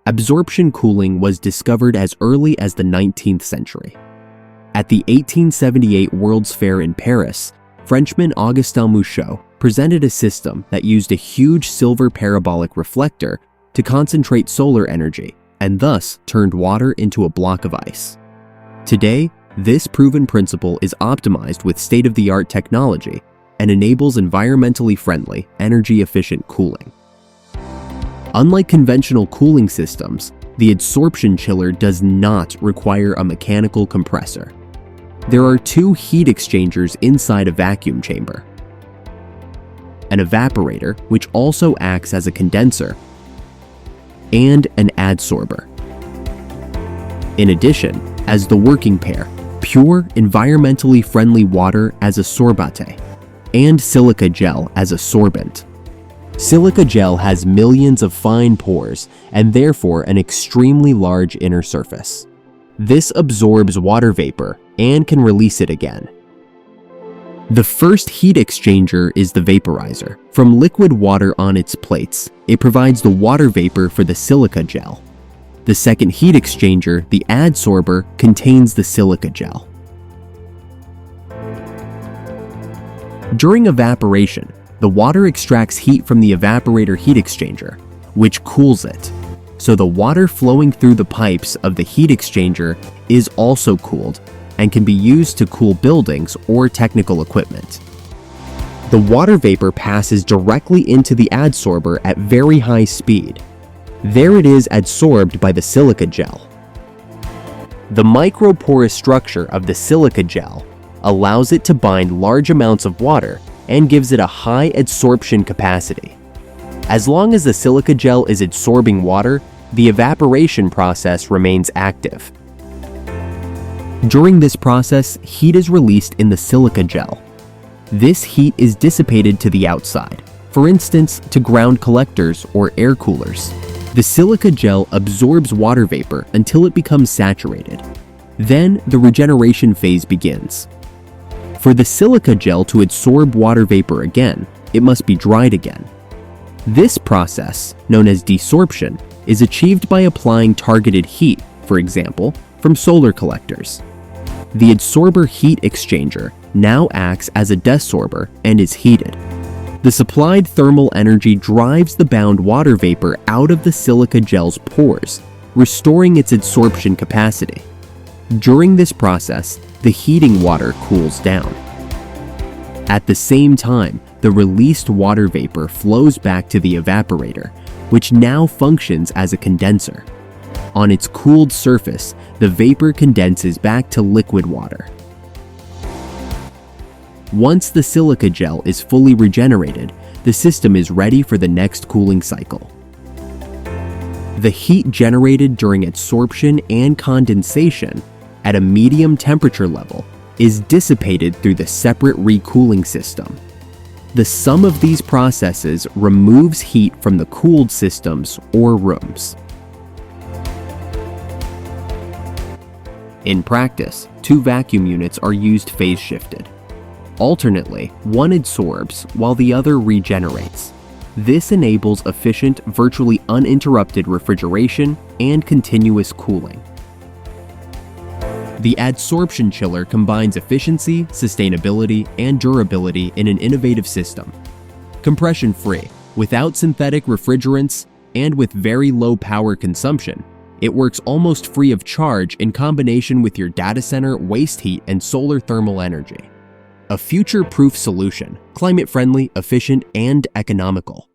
Absorption cooling was discovered as early as the 19th century. At the 1878 World's Fair in Paris, Frenchman Augustin Mouchot presented a system that used a huge silver parabolic reflector to concentrate solar energy and thus turned water into a block of ice. Today, this proven principle is optimized with state-of-the-art technology and enables environmentally friendly, energy-efficient cooling. Unlike conventional cooling systems, the adsorption chiller does not require a mechanical compressor. There are two heat exchangers inside a vacuum chamber: an evaporator, which also acts as a condenser, and an adsorber. In addition, as the working pair, pure, environmentally friendly water as a sorbate, and silica gel as a sorbent. Silica gel has millions of fine pores and therefore an extremely large inner surface. This absorbs water vapor and can release it again. The first heat exchanger is the vaporizer. From liquid water on its plates, it provides the water vapor for the silica gel. The second heat exchanger, the adsorber, contains the silica gel. During evaporation, the water extracts heat from the evaporator heat exchanger, which cools it. So the water flowing through the pipes of the heat exchanger is also cooled and can be used to cool buildings or technical equipment. The water vapor passes directly into the adsorber at very high speed. There it is adsorbed by the silica gel. The microporous structure of the silica gel allows it to bind large amounts of water and gives it a high adsorption capacity. As long as the silica gel is adsorbing water, the evaporation process remains active. During this process, heat is released in the silica gel. This heat is dissipated to the outside, for instance, to ground collectors or air coolers. The silica gel absorbs water vapor until it becomes saturated. Then the regeneration phase begins. For the silica gel to adsorb water vapor again, it must be dried again. This process, known as desorption, is achieved by applying targeted heat, for example, from solar collectors. The adsorber heat exchanger now acts as a desorber and is heated. The supplied thermal energy drives the bound water vapor out of the silica gel's pores, restoring its adsorption capacity. During this process, the heating water cools down. At the same time, the released water vapor flows back to the evaporator, which now functions as a condenser. On its cooled surface, the vapor condenses back to liquid water. Once the silica gel is fully regenerated, the system is ready for the next cooling cycle. The heat generated during adsorption and condensation at a medium temperature level is dissipated through the separate recooling system. The sum of these processes removes heat from the cooled systems or rooms. In practice, two vacuum units are used phase-shifted. Alternately, one adsorbs while the other regenerates. This enables efficient, virtually uninterrupted refrigeration and continuous cooling. The adsorption chiller combines efficiency, sustainability, and durability in an innovative system. Compression-free, without synthetic refrigerants, and with very low power consumption, it works almost free of charge in combination with your data center, waste heat, and solar thermal energy. A future-proof solution, climate-friendly, efficient, and economical.